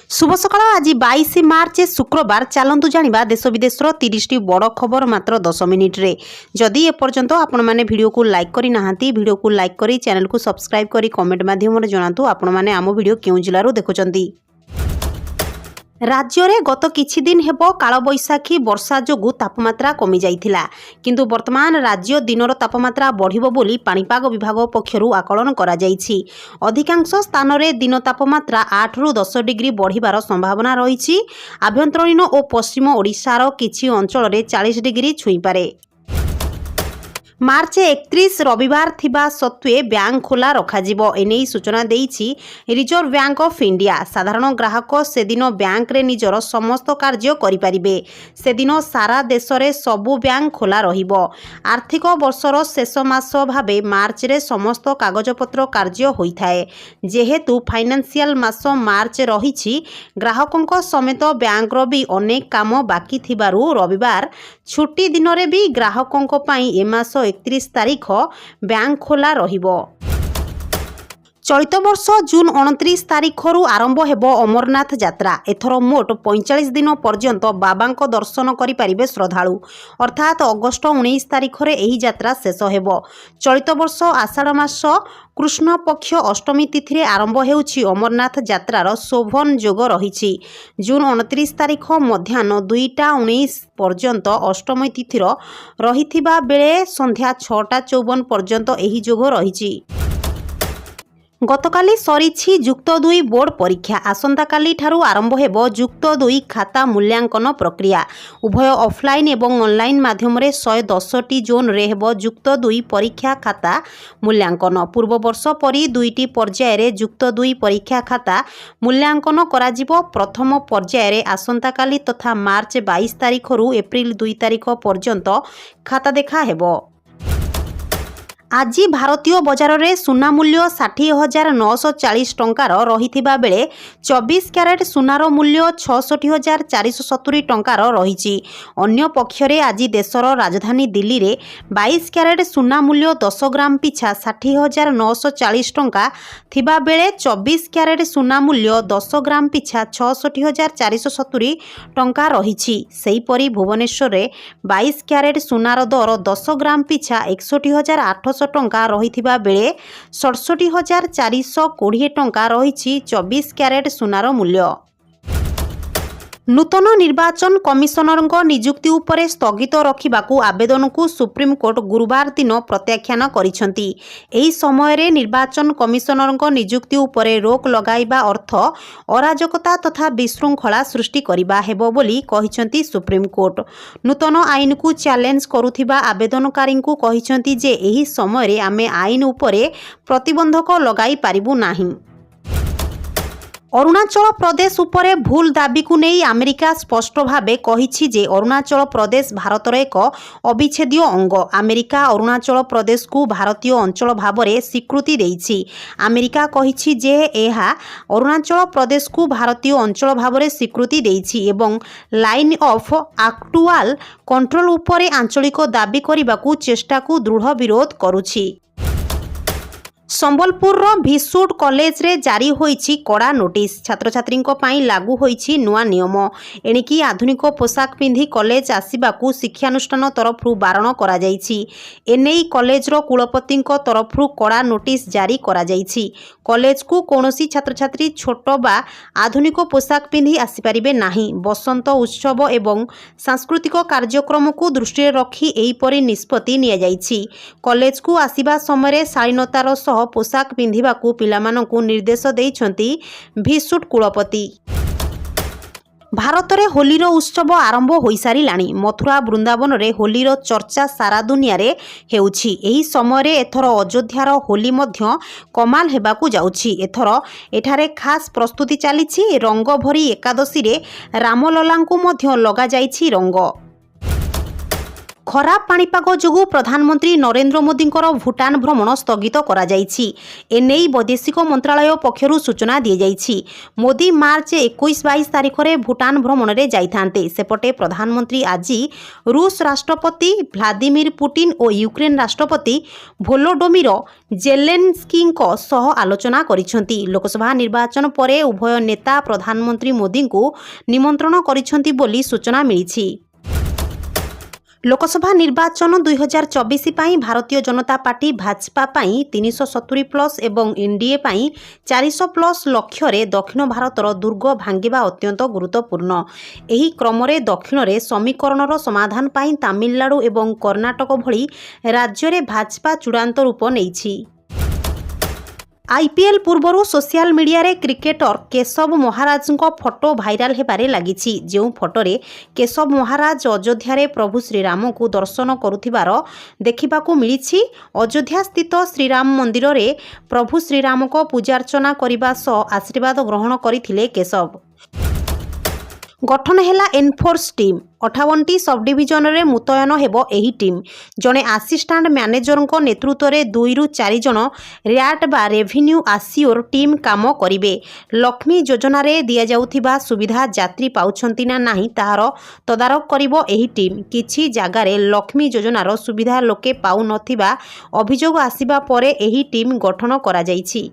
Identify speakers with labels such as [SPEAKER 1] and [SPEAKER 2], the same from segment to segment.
[SPEAKER 1] शुभ सकाळ आज 22 मार्च शुक्रवार चलतु जानिबा देश विदेशर 30 बड़ खबर मात्र 10 मिनिट रे। जदि एपर्यंत आपण माने वीडियो को लाइक करी नाहांती वीडियो को लाइक करी चैनल को सब्सक्राइब करी कमेंट माध्यम जणातु आपण माने आम वीडियो केउ जिल्लारू देखुचंती। राज्य में गत किछि दिन हेबो कालबैशाखी वर्षा जोगु तापमात्रा कमी जाइथिला, किंतु वर्तमान राज्य दिनर तापमात्रा बढ़िबो बोली पाणीपाग विभाग पक्षरु आकलन करा जाइछि। अधिकांश स्थान रे दिन तापमात्रा 8 रु 10 डिग्री बढ़िबार संभावना रहिछि। आभ्यंतरीण और पश्चिम ओडिशार किछि अंचल रे 40 डिग्री छुई पारे। मार्च 31 रविवार थिबा सत्वे बैंक खोला रखाजिबो एनेई सूचना देइछि रिजर्व बैंक ऑफ इंडिया। साधारण ग्राहक से दिन बैंक रे निजर समस्त कार्य करि परिबे। से दिन सारा देश रे सबु बैंक खोला रहिबो। आर्थिक वर्षर शेष मास भाबे मार्च रे समस्त कागजपत्र कार्य होइथाए। जेहेतु फाइनेंशियल मास मार्च रहिछि ग्राहकंक समेत बैंक रो भी अनेक काम बाकी थिबारु रविवार छुट्टी दिन रे भी ग्राहकंक पई ए मास 31 तारीख बैंक खोला रहिबो। चलित वर्ष जून 29 तारीख आरंभ हेबो अमरनाथ यात्रा। एथर मोट 45 दिन पर्यंत बाबांको दर्शन करि परिबे श्रद्धालु। अर्थात अगस्त 19 तारीख रे एही यात्रा शेष हेबो। चलित वर्ष आषाढ़ मास कृष्ण पक्ष अष्टमी तिथि रे आरंभ हेउछि अमरनाथ यात्रार शोभन जोग रहिछि। जून 29 तारीख मध्याह्न 2:19 पर्यंत अष्टमी तिथिर रहिथिबा बेले संध्या 6:54 पर्यंत एही जोग रहिछि। गतकाली सरीछि युक्त 2 बोर्ड परीक्षा। आसंता काली ठारू आरंभ हेबो युक्त 2 खाता मूल्यांकन प्रक्रिया। उभय ऑफलाइन एवं ऑनलाइन माध्यम रे 110टी जोन रे हेबो युक्त 2 परीक्षा खाता मूल्यांकन। पूर्व वर्ष परी 2टी पर्याय रे युक्त 2 परीक्षा खाता मूल्यांकन कराजिबो। प्रथम पर्याय रे आसंता काली तथा मार्च 22 तारीख रु एप्रिल 2 तारीख पर्यंत खाता देखा हेबो। आज भारतीय बजार रे सुना मूल्य 60,940 टंकार रहिथिबा बेले 24 क्यारेट सुनार मूल्य 66,470 टंकार रहिछि। अन्य पक्षरे आज देशर राजधानी दिल्ली रे 22 क्यारेट सुना मूल्य 10 ग्राम पिछा 60,940 टंका थिबा बेले 24 क्यारेट सुना मूल्य 10 ग्राम पिछा 66,470 टंका रहिछि। सेहीपरि भुवनेश्वर रे 22 क्यारेट सुनार दर 10 ग्राम पिछा 61,800 टंका रहिथिबा बेले 67,420 टंका रहिछि 24 क्यारेट सुनार मूल्य। नूतन निर्वाचन कमिशनर नियुक्ति उपरे स्थगित रखिबाकू आवेदन को सुप्रीम कोर्ट गुरुवार दिन प्रत्याख्यान करिसेंती। एही समय रे निर्वाचन कमिशनर नियुक्ति उपरे रोक लगाइबा अर्थ अराजकता तथा विशृंखला सृष्टि करिबा हेबो बोली कहिसेंती सुप्रीम कोर्ट। नूतन आईन को चैलेंज करुथिबा आवेदनकारी को कहिसेंती जे एही समय रे आमे आईन उपरे प्रतिबंधक लगाई पारिबु नाही। अरुणाचल प्रदेश उपरे भूल दाबी को नहीं अमेरिका स्पष्ट भावे कहिछि जे अरुणाचल प्रदेश भारतर एक अविच्छेद्य अंग। अमेरिका अरुणाचल प्रदेश को भारतीय अंचल भावरे स्वीकृति देइछि। अमेरिका कहिछि जे एहा अरुणाचल प्रदेश को भारतीय अंचल भावरे स्वीकृति देइछि एवं लाइन ऑफ एक्चुअल कंट्रोल उपरे आंचलिक दाबी करिबाकू चेष्टा को दृढ़ विरोध करुछि। संबलपुर भिसुड कॉलेज रे जारी होईछि कड़ा नोटिस। छात्र छात्री लागू होईछि नुआ नियम। एणिकी आधुनिक पोशाक पिंधि कॉलेज आसिबाकू शिक्षानुष्ठान तरफरु बारण करा जाईछि। एनेई कॉलेज रो कुलपति तरफरु कड़ा नोटिस जारी करा जाईछि। कॉलेज को कौनसी छात्र छात्री छोट बा आधुनिक पोशाक पिंधि आसी परिबे नाही। बसंत उत्सव एवं सांस्कृतिक कार्यक्रम को दृष्टि रखी एही परि निष्पत्ति निया जाईछि। कॉलेज को आसीबा समय शालीनतार सह पोशाक पिंधिबाकू पिलामानंकू निर्देश देइछंती भिसुड कुलपति। भारत में होलीर उत्सव आरंभ हो सारिलाणी। मथुरा वृंदावन रे होलीर चर्चा सारा दुनिया रे हेउछि। एही समय रे एथर अयोध्यार होली मध्य कमाल हेबाकू जाउछि। एथर एठारे खास प्रस्तुति चलीछि। रंग भरी एकादशी रे रामललांकू मध्य लगा जाइछि रंग। ଖରାପ ପାଣିପାଗ ଯୋଗୁଁ ପ୍ରଧାନମନ୍ତ୍ରୀ ନରେନ୍ଦ୍ର ମୋଦିଙ୍କର ଭୁଟାନ ଭ୍ରମଣ ସ୍ଥଗିତ କରାଯାଇଛି। ଏନେଇ ବୈଦେଶିକ ମନ୍ତ୍ରାଳୟ ପକ୍ଷରୁ ସୂଚନା ଦିଆଯାଇଛି। ମୋଦି ମାର୍ଚ୍ଚ 21-22 ତାରିଖରେ ଭୁଟାନ ଭ୍ରମଣରେ ଯାଇଥାନ୍ତେ। ସେପଟେ ପ୍ରଧାନମନ୍ତ୍ରୀ ଆଜି ରୁଷ ରାଷ୍ଟ୍ରପତି ଭ୍ଲାଦିମିର ପୁଟିନ ଓ ୟୁକ୍ରେନ ରାଷ୍ଟ୍ରପତି ଭୋଲୋଡୋମିର ଜେଲେନ୍ସ୍କିଙ୍କ ସହ ଆଲୋଚନା କରିଛନ୍ତି। ଲୋକସଭା ନିର୍ବାଚନ ପରେ ଉଭୟ ନେତା ପ୍ରଧାନମନ୍ତ୍ରୀ ମୋଦିଙ୍କୁ ନିମନ୍ତ୍ରଣ କରିଛନ୍ତି ବୋଲି ସୂଚନା ମିଳିଛି। ଲୋକସଭା ନିର୍ବାଚନ 2024 ପାଇଁ ଭାରତୀୟ ଜନତା ପାର୍ଟି ଭାଜପା ପାଇଁ 370+ ଏବଂ ଏନ୍ଡିଏ ପାଇଁ 400+ ଲକ୍ଷ୍ୟରେ ଦକ୍ଷିଣ ଭାରତର ଦୁର୍ଗ ଭାଙ୍ଗିବା ଅତ୍ୟନ୍ତ ଗୁରୁତ୍ୱପୂର୍ଣ୍ଣ। ଏହି କ୍ରମରେ ଦକ୍ଷିଣରେ ସମୀକରଣର ସମାଧାନ ପାଇଁ ତାମିଲନାଡୁ ଏବଂ କର୍ଣ୍ଣାଟକ ଭଳି ରାଜ୍ୟରେ ଭାଜପା ଚୂଡ଼ାନ୍ତ ରୂପ ନେଇଛି। IPL ପୂର୍ବରୁ ସୋସିଆଲ ମିଡିଆରେ କ୍ରିକେଟର କେଶବ ମହାରାଜଙ୍କ ଫଟୋ ଭାଇରାଲ ହେବାରେ ଲାଗିଛି। ଯେଉଁ ଫଟୋରେ କେଶବ ମହାରାଜ ଅଯୋଧ୍ୟାରେ ପ୍ରଭୁ ଶ୍ରୀରାମଙ୍କୁ ଦର୍ଶନ କରୁଥିବାର ଦେଖିବାକୁ ମିଳିଛି। ଅଯୋଧ୍ୟା ସ୍ଥିତ ଶ୍ରୀରାମ ମନ୍ଦିରରେ ପ୍ରଭୁ ଶ୍ରୀରାମଙ୍କ ପୂଜାର୍ଚ୍ଚନା କରିବା ସହ ଆଶୀର୍ବାଦ ଗ୍ରହଣ କରିଥିଲେ କେଶବ। ଗଠନ ହେଲା ଏନଫୋର୍ସ ଟିମ୍। 58ଟି ସବଡିଭିଜନରେ ମୁତୟନ ହେବ ଏହି ଟିମ୍। ଜଣେ ଆସିଷ୍ଟାଣ୍ଟ ମ୍ୟାନେଜରଙ୍କ ନେତୃତ୍ୱରେ 2ରୁ 4 ଜଣ ର୍ୟାଟ୍ ବା ରେଭିନ୍ୟୁ ଆସିଓର ଟିମ୍ କାମ କରିବେ। ଲକ୍ଷ୍ମୀ ଯୋଜନାରେ ଦିଆଯାଉଥିବା ସୁବିଧା ଯାତ୍ରୀ ପାଉଛନ୍ତି ନା ନାହିଁ ତାହାର ତଦାରଖ କରିବ ଏହି ଟିମ୍। କିଛି ଜାଗାରେ ଲକ୍ଷ୍ମୀ ଯୋଜନାର ସୁବିଧା ଲୋକେ ପାଉନଥିବା ଅଭିଯୋଗ ଆସିବା ପରେ ଏହି ଟିମ୍ ଗଠନ କରାଯାଇଛି।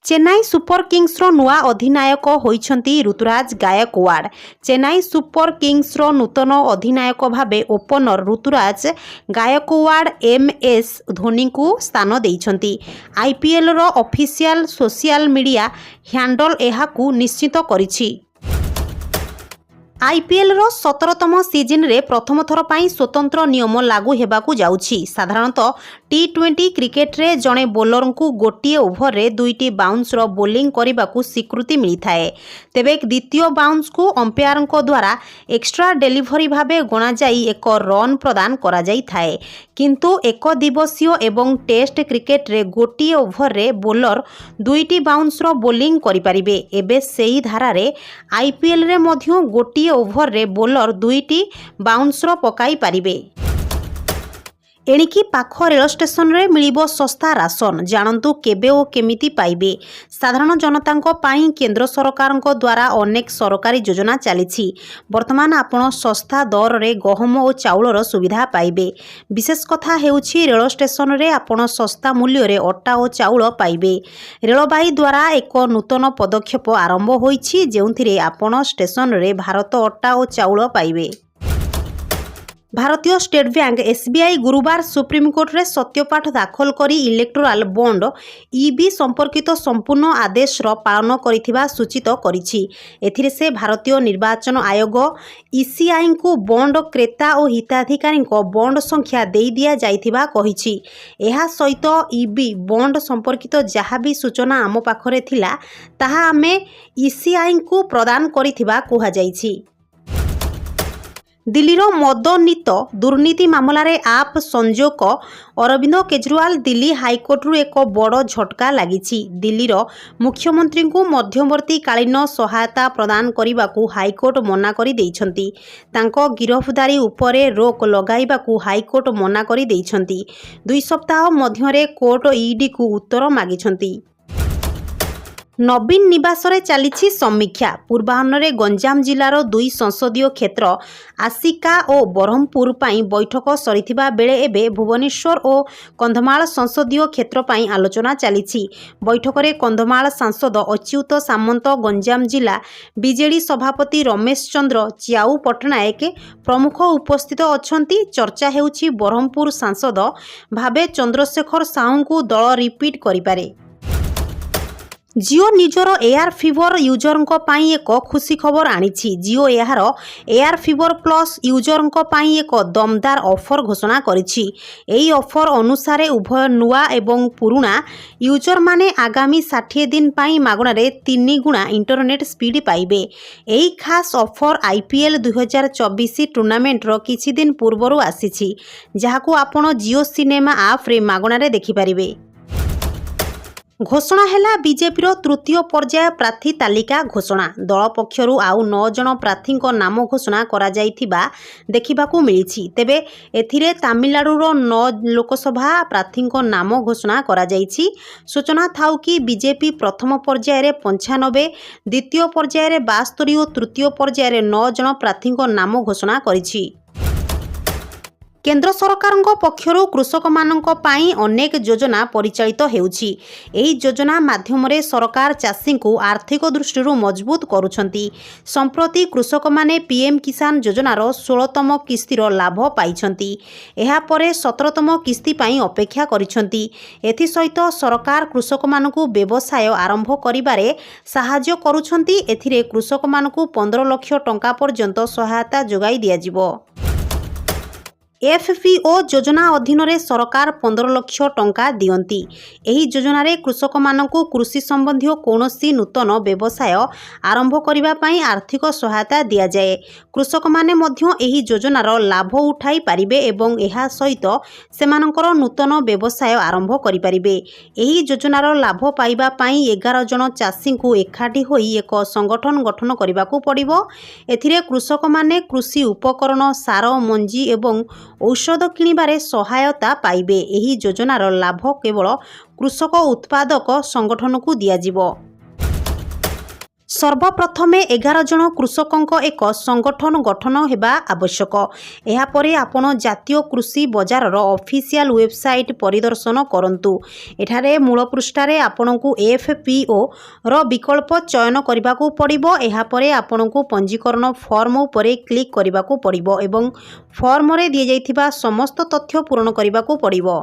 [SPEAKER 1] ଚେନ୍ନାଇ ସୁପର କିଙ୍ଗସର ନୂଆ ଅଧିନାୟକ ହୋଇଛନ୍ତି ଋତୁରାଜ ଗାୟକୱାଡ଼। ଚେନ୍ନାଇ ସୁପର କିଙ୍ଗସର ନୂତନ ଅଧିନାୟକ ଭାବେ ଓପନର ଋତୁରାଜ ଗାୟକୱାଡ଼ MS ଧୋନିଙ୍କୁ ସ୍ଥାନ ଦେଇଛନ୍ତି। IPLର ଅଫିସିଆଲ ସୋସିଆଲ ମିଡିଆ ହ୍ୟାଣ୍ଡଲ ଏହାକୁ ନିଶ୍ଚିତ କରିଛି। IPLର 17ତମ ସିଜନରେ ପ୍ରଥମ ଥର ପାଇଁ ସ୍ୱତନ୍ତ୍ର ନିୟମ ଲାଗୁ ହେବାକୁ ଯାଉଛି। ସାଧାରଣତଃ T20 କ୍ରିକେଟରେ ଜଣେ ବୋଲରଙ୍କୁ ଗୋଟିଏ ଓଭରରେ 2ଟି ବାଉନ୍ସର ବୋଲିଂ କରିବାକୁ ସ୍ୱୀକୃତି ମିଳିଥାଏ। ତେବେ ଦ୍ୱିତୀୟ ବାଉନ୍ସକୁ ଅମ୍ପାୟାରଙ୍କ ଦ୍ୱାରା ଏକ୍ସଟ୍ରା ଡେଲିଭରି ଭାବେ ଗଣାଯାଇ ଏକ ରନ୍ ପ୍ରଦାନ କରାଯାଇଥାଏ। କିନ୍ତୁ ଏକଦିବସୀୟ ଏବଂ ଟେଷ୍ଟ କ୍ରିକେଟରେ ଗୋଟିଏ ଓଭରରେ ବୋଲର 2ଟି ବାଉନ୍ସର ବୋଲିଂ କରିପାରିବେ। ଏବେ ସେହି ଧାରାରେ IPLରେ ମଧ୍ୟ ଗୋଟିଏ ଓଭରରେ ବୋଲର 2ଟି ବାଉନ୍ସର ପକାଇ ପାରିବେ। ଏଣିକି ପାଖ ରେଳ ଷ୍ଟେସନରେ ମିଳିବ ଶସ୍ତା ରାସନ। ଜାଣନ୍ତୁ କେବେ ଓ କେମିତି ପାଇବେ। ସାଧାରଣ ଜନତାଙ୍କ ପାଇଁ କେନ୍ଦ୍ର ସରକାରଙ୍କ ଦ୍ୱାରା ଅନେକ ସରକାରୀ ଯୋଜନା ଚାଲିଛି। ବର୍ତ୍ତମାନ ଆପଣ ଶସ୍ତା ଦରରେ ଗହମ ଓ ଚାଉଳର ସୁବିଧା ପାଇବେ। ବିଶେଷ କଥା ହେଉଛି ରେଳ ଷ୍ଟେସନରେ ଆପଣ ଶସ୍ତା ମୂଲ୍ୟରେ ଅଟା ଓ ଚାଉଳ ପାଇବେ। ରେଳବାଇ ଦ୍ୱାରା ଏକ ନୂତନ ପଦକ୍ଷେପ ଆରମ୍ଭ ହୋଇଛି ଯେଉଁଥିରେ ଆପଣ ଷ୍ଟେସନରେ ଭାରତ ଅଟା ଓ ଚାଉଳ ପାଇବେ। ଭାରତୀୟ ଷ୍ଟେଟ୍ ବ୍ୟାଙ୍କ SBI ଗୁରୁବାର ସୁପ୍ରିମକୋର୍ଟରେ ସତ୍ୟପାଠ ଦାଖଲ କରି ଇଲେକ୍ଟୋରାଲ ବଣ୍ଡ EB ସମ୍ପର୍କିତ ସମ୍ପୂର୍ଣ୍ଣ ଆଦେଶର ପାଳନ କରିଥିବା ସୂଚିତ କରିଛି। ଏଥିରେ ସେ ଭାରତୀୟ ନିର୍ବାଚନ ଆୟୋଗ ECIଙ୍କୁ ବଣ୍ଡ କ୍ରେତା ଓ ହିତାଧିକାରୀଙ୍କ ବଣ୍ଡ ସଂଖ୍ୟା ଦେଇ ଦିଆଯାଇଥିବା କହିଛି। ଏହା ସହିତ EB ବଣ୍ଡ ସମ୍ପର୍କିତ ଯାହା ବି ସୂଚନା ଆମ ପାଖରେ ଥିଲା ତାହା ଆମେ ECIଙ୍କୁ ପ୍ରଦାନ କରିଥିବା କୁହାଯାଇଛି। ଦିଲ୍ଲୀର ମଦନୀତ ଦୁର୍ନୀତି ମାମଲାରେ ଆପ୍ ସଂଯୋଜକ ଅରବିନ୍ଦ କେଜରିୱାଲ ଦିଲ୍ଲୀ ହାଇକୋର୍ଟରୁ ଏକ ବଡ଼ ଝଟକା ଲାଗିଛି। ଦିଲ୍ଲୀର ମୁଖ୍ୟମନ୍ତ୍ରୀଙ୍କୁ ମଧ୍ୟବର୍ତ୍ତୀକାଳୀନ ସହାୟତା ପ୍ରଦାନ କରିବାକୁ ହାଇକୋର୍ଟ ମନା କରିଦେଇଛନ୍ତି। ତାଙ୍କ ଗିରଫଦାରୀ ଉପରେ ରୋକ ଲଗାଇବାକୁ ହାଇକୋର୍ଟ ମନା କରିଦେଇଛନ୍ତି। 2 ସପ୍ତାହ ମଧ୍ୟରେ କୋର୍ଟ EDକୁ ଉତ୍ତର ମାଗିଛନ୍ତି। ନବୀନ ନିବାସରେ ଚାଲିଛି ସମୀକ୍ଷା। ପୂର୍ବାହ୍ନରେ ଗଞ୍ଜାମ ଜିଲ୍ଲାର 2 ସଂସଦୀୟ କ୍ଷେତ୍ର ଆସିକା ଓ ବ୍ରହ୍ମପୁର ପାଇଁ ବୈଠକ ସରିଥିବା ବେଳେ ଏବେ ଭୁବନେଶ୍ୱର ଓ କନ୍ଧମାଳ ସଂସଦୀୟ କ୍ଷେତ୍ର ପାଇଁ ଆଲୋଚନା ଚାଲିଛି। ବୈଠକରେ କନ୍ଧମାଳ ସାଂସଦ ଅଚ୍ୟୁତ ସାମନ୍ତ, ଗଞ୍ଜାମ ଜିଲ୍ଲା ବିଜେଡି ସଭାପତି ରମେଶ ଚନ୍ଦ୍ର ଚ୍ୟାଉ ପଟ୍ଟନାୟକ ପ୍ରମୁଖ ଉପସ୍ଥିତ ଅଛନ୍ତି। ଚର୍ଚ୍ଚା ହେଉଛି ବ୍ରହ୍ମପୁର ସାଂସଦ ଭାବେ ଚନ୍ଦ୍ରଶେଖର ସାହୁଙ୍କୁ ଦଳ ରିପିଟ୍ କରିପାରେ। ଜିଓ ନିଜର ଏୟାର ଫିବର ୟୁଜରଙ୍କ ପାଇଁ ଏକ ଖୁସି ଖବର ଆଣିଛି। ଜିଓ ଏହାର ଏୟାର ଫିବର ପ୍ଲସ୍ ୟୁଜରଙ୍କ ପାଇଁ ଏକ ଦମଦାର ଅଫର ଘୋଷଣା କରିଛି। ଏହି ଅଫର ଅନୁସାରେ ଉଭୟ ନୂଆ ଏବଂ ପୁରୁଣା ୟୁଜରମାନେ ଆଗାମୀ 60 ଦିନ ପାଇଁ ମାଗଣାରେ 3 ଗୁଣା ଇଣ୍ଟରନେଟ୍ ସ୍ପିଡ୍ ପାଇବେ। ଏହି ଖାସ୍ ଅଫର IPL 2024 ଟୁର୍ଣ୍ଣାମେଣ୍ଟର କିଛି ଦିନ ପୂର୍ବରୁ ଆସିଛି, ଯାହାକୁ ଆପଣ ଜିଓ ସିନେମା ଆପ୍ରେ ମାଗଣାରେ ଦେଖିପାରିବେ। घोषणा है बीजेपी तृतीय पर्याय प्रार्थी तालिका घोषणा दल पक्षर आउ 9 जन प्रार्थी नाम घोषणा देखा मिली तेबे एथिरे तमिलनाडुर 9 लोकसभा प्रार्थी नाम घोषणा सूचना थाउ कि बीजेपी प्रथम पर्यायर 95 द्वितीय पर्यायर 72 और तृतीय पर्यायर 9 जन प्रार्थी नाम घोषणा करिछि। केंद्र सरकार पक्षर कृषक मानक पाई अनेक योजना परिचालित हेउछि। एही योजना माध्यम रे सरकार चाषी को आर्थिक दृष्टि मजबूत करुछंती। संप्रति कृषक माने पीएम किसान योजनार 16तम किस्तीर लाभ पाइछंती। एहा परे 17तम किस्ती पाई अपेक्षा करिछंती। एथि सहित सरकार कृषक मानकु व्यवसाय आरंभ करिबारे सहाय्य करुछंती। एथिरे कृषक मानकु 15 लाख टंका पर्यंत सहायता जोगाई दियाजिवो। एफपीओ योजना अधीन रे सरकार 15 लाख टंका दियंती। एही योजना रे कृषक मानकु कृषि संबंधी कोनोसी नूतन व्यवसाय आरंभ करिबा पई आर्थिक सहायता दिया जाए। कृषक माने मध्य एही योजनार लाभ उठाई पारिबे एवं एहा सहित सेमानकर नूतन व्यवसाय आरंभ करि पारिबे। एही योजनार लाभ पाइबा पई 11 जन चाषी को एकाठी होई एक संगठन गठन करिबाकू पड़िबो। एथिरे कृषक माने कृषि उपकरण सार मंजी एवं औषध किणिबारे सहायता पाइबे। एही योजनार लाभ केवल कृषक उत्पादक संगठन को दियाजिवो। सर्वप्रथमे 11 जन कृषकों एक संगठन गठन होगा आवश्यक। यापर आपण जातीय कृषि बजार ऑफिशियल वेबसाइट परिदर्शन करंतु। एठारे मूल पृष्ठारे आपणकू एफपीओ रो विकल्प चयन करने को पड़िबो। यापर आपणकू पंजीकरण फॉर्म उपरे क्लिक करने को पड़िबो एवं फॉर्म रे दिया जाइथिबा समस्त तथ्य पूर्ण करने को पड़िबो।